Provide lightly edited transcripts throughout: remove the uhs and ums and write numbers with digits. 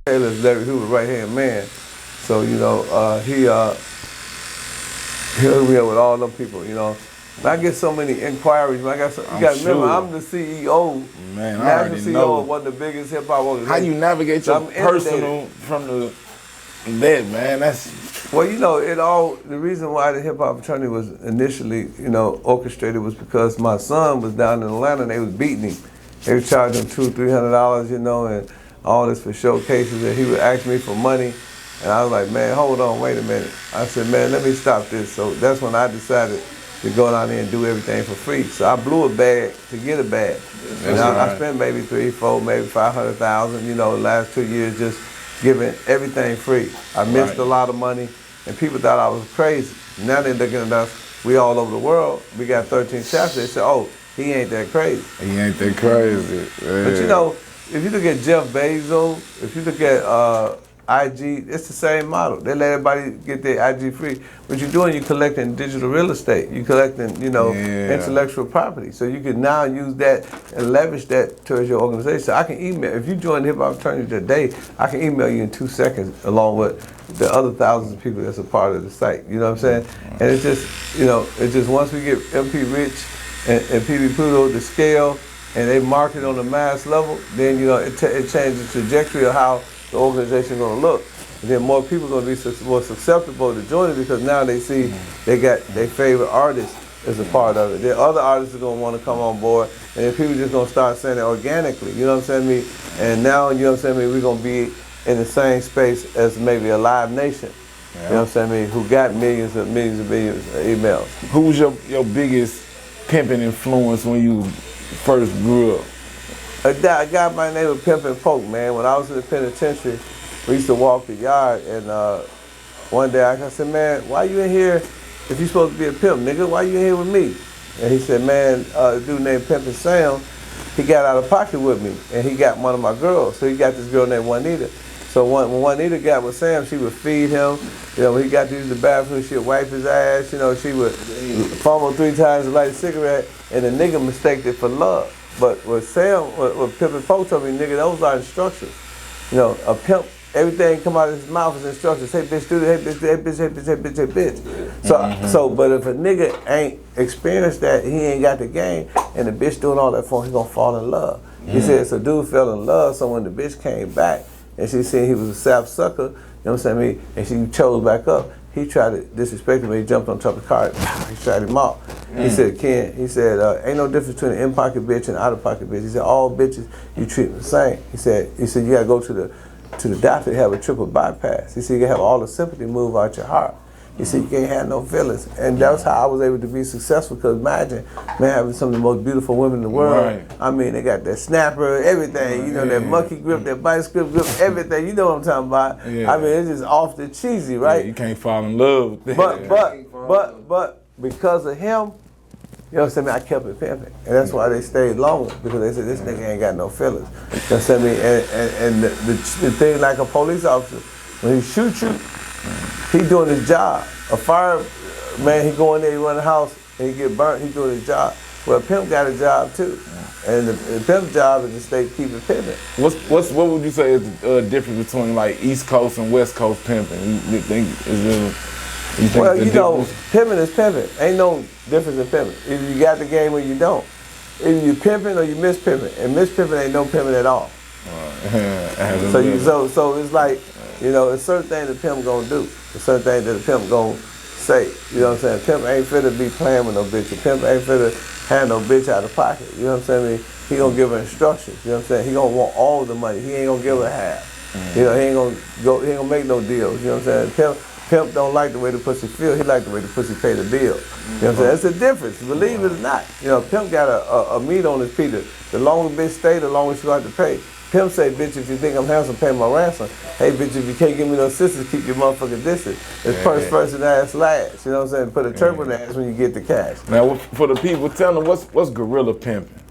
Taylor's Larry Hoover's right-hand man. So, you know, he hooked me up with all them people, you know. I get so many inquiries. You got to remember, I'm the CEO. Man, I national already CEO know. of one of the biggest hip hop organizations. How you navigate your I'm personal from that, man? That's well, you know, the reason why the hip hop fraternity was initially, you know, orchestrated was because my son was down in Atlanta and they was beating him. They was charging him $200-300, you know, and all this for showcases, and he would ask me for money. And I was like, man, hold on, wait a minute. I said, man, let me stop this. So that's when I decided to go down there and do everything for free. So I blew a bag to get a bag. And I spent maybe 3, 4, maybe 500,000, you know, the last 2 years just giving everything free. I missed a lot of money, and people thought I was crazy. Now they're looking at us, we all over the world. We got 13 chapters. They said, oh, he ain't that crazy. He ain't that crazy. Yeah. But you know, if you look at Jeff Bezos, if you look at IG, it's the same model. They let everybody get their IG free. What you're doing, you're collecting digital real estate. You're collecting, you know, intellectual property. So you can now use that and leverage that towards your organization. So I can email, if you join the Hip Hop Fraternity today, I can email you in 2 seconds along with the other thousands of people that's a part of the site. You know what I'm saying? And it's just, you know, it's just once we get MP Rich and PB Pluto to scale, and they market on the mass level, then, you know, it changes the trajectory of how the organization is going to look. And then more people are going to be more susceptible to join it because now they see they got their favorite artist as a part of it. Then other artists are going to want to come on board, and then people just going to start saying it organically. You know what I'm saying? And now, you know what I'm saying, we're going to be in the same space as maybe a Live Nation. Yeah. You know what I'm saying? Who got millions of emails. Who was your biggest pimping influence when you first grew up? A guy by the name of Pimpin Ken, man. When I was in the penitentiary, we used to walk the yard, and one day I said, man, why you in here if you supposed to be a pimp, nigga? Why you in here with me? And he said, man, a dude named Pimpin Sam, he got out of pocket with me, and he got one of my girls. So he got this girl named Juanita. So when Juanita got with Sam, she would feed him. You know, when he got to use the bathroom, she'd wipe his ass. You know, she would fumble 3 times to light a cigarette, and the nigga mistaked it for love. But what Pimpin Ken told me, nigga, those are instructions. You know, a pimp, everything come out of his mouth is instructions. Hey, bitch, do this. Hey, bitch, hey, bitch, hey, bitch, hey, bitch, hey, bitch. So, but if a nigga ain't experienced that, he ain't got the game, and the bitch doing all that for him, he gonna fall in love. He said, so dude fell in love, so when the bitch came back, and she said he was a sap sucker, you know what I'm saying, and she chose back up, he tried to disrespect him, he jumped on top of the car, he shot him out. He said, Ken, he said, ain't no difference between an in-pocket bitch and an out-of-pocket bitch. He said, all bitches, you treat them the same. He said, you gotta go to the doctor to have a triple bypass. He said, you gotta have all the sympathy move out your heart. He said, you can't have no feelings. And that's how I was able to be successful, because imagine, man, having some of the most beautiful women in the world. Right. I mean, they got that snapper, everything, you know, that monkey grip, that bicycle grip, everything, you know what I'm talking about. Yeah. I mean, it's just off the cheesy, right? Yeah, you can't fall in love with that. But because of him, you know what I'm saying, I kept it pimping. And that's why they stayed longer, because they said, this nigga ain't got no feelings. You know what I'm saying? And the thing, like a police officer, when he shoot you, he doing his job. A fireman, he go in there, he run the house, and he get burnt, he doing his job. Well, a pimp got a job too. And the pimp's job is to stay keeping pimping. What would you say is the difference between like East Coast and West Coast pimping? You think well, you know, pimping is pimping. Ain't no difference in pimping. Either you got the game or you don't. Either you pimping or you miss pimping. And miss pimping ain't no pimping at all. So it's like, you know, it's certain things the pimp gonna do. It's certain things that the pimp gonna say. You know what I'm saying? Pimp ain't finna be playing with no bitch. The pimp ain't finna hand no bitch out of pocket. You know what I'm saying? He gonna give her instructions. You know what I'm saying? He gonna want all the money. He ain't gonna give her half. You know, he ain't gonna make no deals. You know what I'm saying? Pimp don't like the way the pussy feel. He like the way the pussy pay the bill. You know what I'm saying? That's the difference. Believe it or not. You know, pimp got a meat on his feet. The longer bitch stay, the longer she got to pay. Pimp say, bitch, if you think I'm handsome, pay my ransom. Hey, bitch, if you can't give me no sisters, keep your motherfucking distance. It's purse first and ass last. You know what I'm saying? Put a turbo in the ass when you get the cash. Now, for the people, tell them what's gorilla pimping?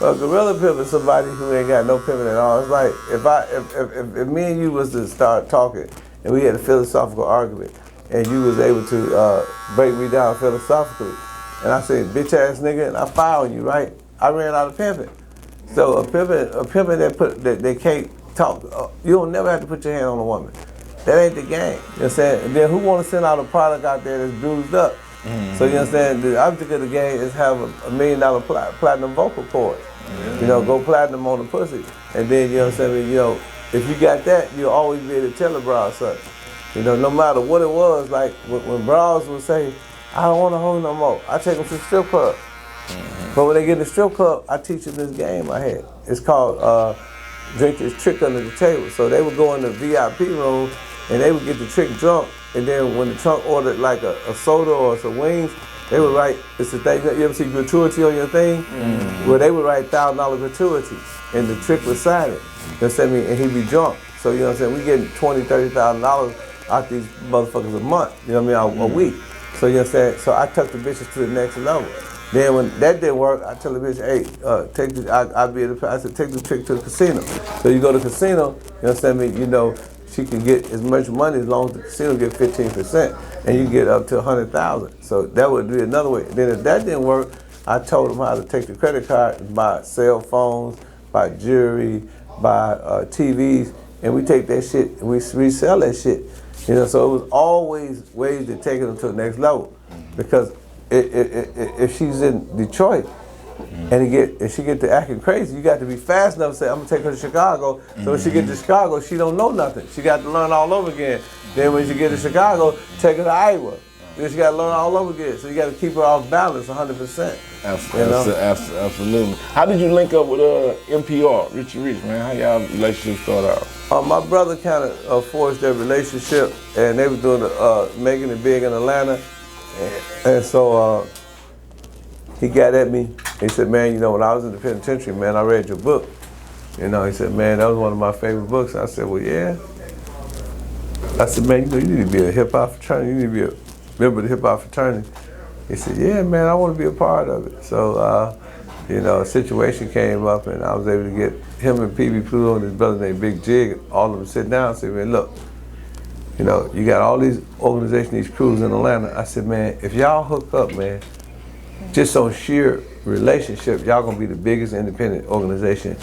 Well, gorilla pimp is somebody who ain't got no pimping at all. It's like if me and you was to start talking and we had a philosophical argument and you was able to break me down philosophically, and I say, bitch ass nigga, and I fire on you, right? I ran out of pimping. So a pimping that they can't talk. You don't never have to put your hand on a woman. That ain't the game. You know what I'm saying? And then who want to send out a product out there that's bruised up? So you know what I'm saying? The object of the game is have $1 million platinum vocal cords. You know, go platinum on the pussy. And then, you know what I'm saying? You know, if you got that, you'll always be able to tell a broad something. You know, no matter what it was, like when broads would say, I don't want to hold no more, I take them to the strip club. But when they get in the strip club, I teach them this game I had. It's called Drink This Trick Under the Table. So they would go in the VIP room and they would get the trick drunk, and then when the trunk ordered like a soda or some wings, they would write, it's the thing, you ever see gratuity on your thing? Well, they would write $1,000 gratuity, and the trick would sign it. You know what I'm saying? And he'd be drunk. So, you know what I'm saying? We getting $20,000, $30,000 out these motherfuckers a month, you know what I mean, a week. So, you know what I'm saying? So I took the bitches to the next level. Then when that didn't work, I tell the bitch, hey, take the, I said, take the trick to the casino. So you go to the casino, you know what I'm saying? You know, she can get as much money as long as the casino get 15%, and you get up to 100,000. So that would be another way. Then if that didn't work, I told them how to take the credit card and buy cell phones, buy jewelry, buy TVs, and we take that shit and we resell that shit. You know, so it was always ways to take them to the next level. Because if she's in Detroit and she get to acting crazy, you got to be fast enough to say, I'm gonna take her to Chicago. So when she get to Chicago, she don't know nothing. She got to learn all over again. Then when she get to Chicago, take her to Iowa. Then she got to learn all over again. So you got to keep her off balance 100%. Absolutely. How did you link up with NPR, Richie Rich, man? How y'all relationship start out? My brother kind of forged their relationship, and they were doing making it big in Atlanta. And so he got at me. He said, man, you know, when I was in the penitentiary, man, I read your book. You know, he said, man, that was one of my favorite books. I said, well, yeah. I said, man, you know, you need to be a hip-hop fraternity. You need to be a member of the hip-hop fraternity. He said, yeah, man, I want to be a part of it. So, you know, a situation came up, and I was able to get him and PB Pluto and his brother named Big Jig, all of them sit down and say, man, look, you know, you got all these organizations, these crews in Atlanta. I said, man, if y'all hook up, man, just on sheer relationship, y'all gonna be the biggest independent organization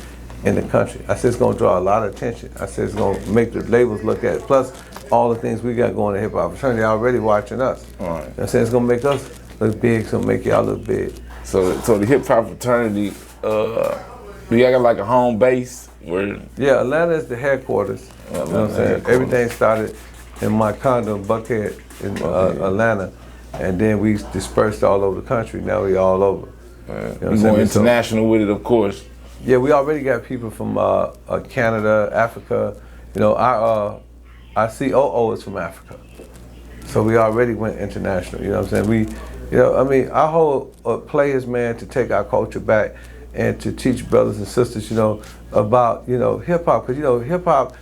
in the country. I said, it's gonna draw a lot of attention. I said, it's gonna make the labels look at it. Plus, all the things we got going in hip hop fraternity already watching us. All right. I said, it's gonna make us look big, it's gonna make y'all look big. So the hip hop fraternity, do y'all got like a home base? Yeah, Atlanta is the headquarters. You know what I'm saying? Everything started in my condo in Buckhead in Atlanta, and then we dispersed all over the country. Now we all over. You know we going international with it, of course. Yeah, we already got people from Canada, Africa. You know, our COO is from Africa, so we already went international. You know what I'm saying? You know, I mean, our whole play is, man, to take our culture back and to teach brothers and sisters, you know, about, you know, hip hop, because, you know, hip hop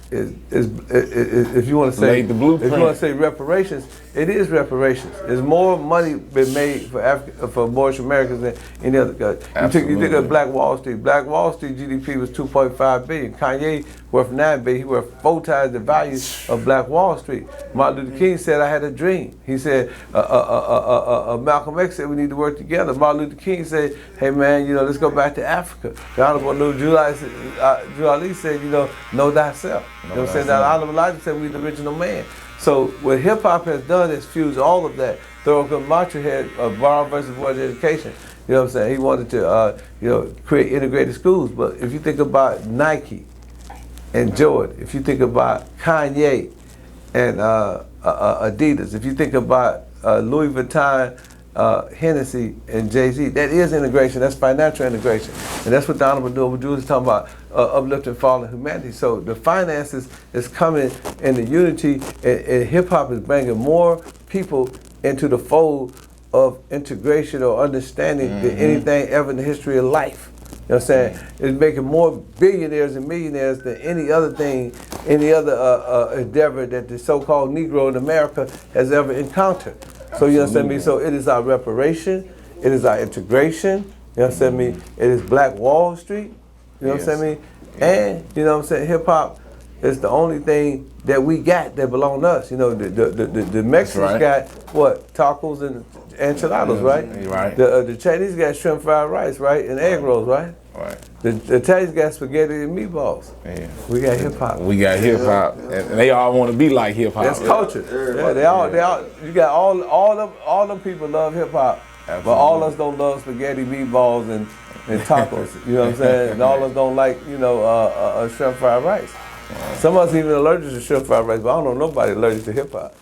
is if you want to say, the blueprint. If you want to say reparations, it is reparations. There's more money been made for Moorish Americans than any other country. You think of Black Wall Street. Black Wall Street GDP was 2.5 billion. Kanye worth 9 billion. He worth 4 times the value of Black Wall Street. Martin Luther King said, I had a dream. He said, Malcolm X said we need to work together. Martin Luther King said, hey man, you know, let's go back to Africa. The Honorable Drew Ali said, you know thyself. You know what I'm saying? That Honorable Elijah said we the original man. So what hip hop has done is fuse all of that. Thurgood Marshall had Brown versus Boys Education. You know what I'm saying? He wanted to, you know, create integrated schools. But if you think about Nike and Jordan, if you think about Kanye and Adidas, if you think about Louis Vuitton, Hennessy and Jay-Z, that is integration. That's financial integration, and that's what the Honorable Drew is talking about, uplifting fallen humanity. So the finances is coming in the unity, and hip hop is bringing more people into the fold of integration or understanding than anything ever in the history of life. You know what I'm saying? It's making more billionaires and millionaires than any other thing, any other endeavor that the so-called Negro in America has ever encountered. So you understand me? So it is our reparation, it is our integration, you understand me? It is Black Wall Street, you know what I'm saying? And you know what I'm saying, hip hop is the only thing that we got that belong to us. You know, the Mexicans got what? Tacos and enchiladas, right? Right. The Chinese got shrimp fried rice, right? And egg rolls, right? Right. The Italians got spaghetti and meatballs. Yeah. We got hip hop. We got hip hop, and they all want to be like hip hop. That's culture. Yeah, they all. You got all them people love hip hop, but all us don't love spaghetti, meatballs, and tacos. You know what I'm saying? And all us don't like, shrimp fried rice. Some of us even allergic to shrimp fried rice, but I don't know nobody allergic to hip hop.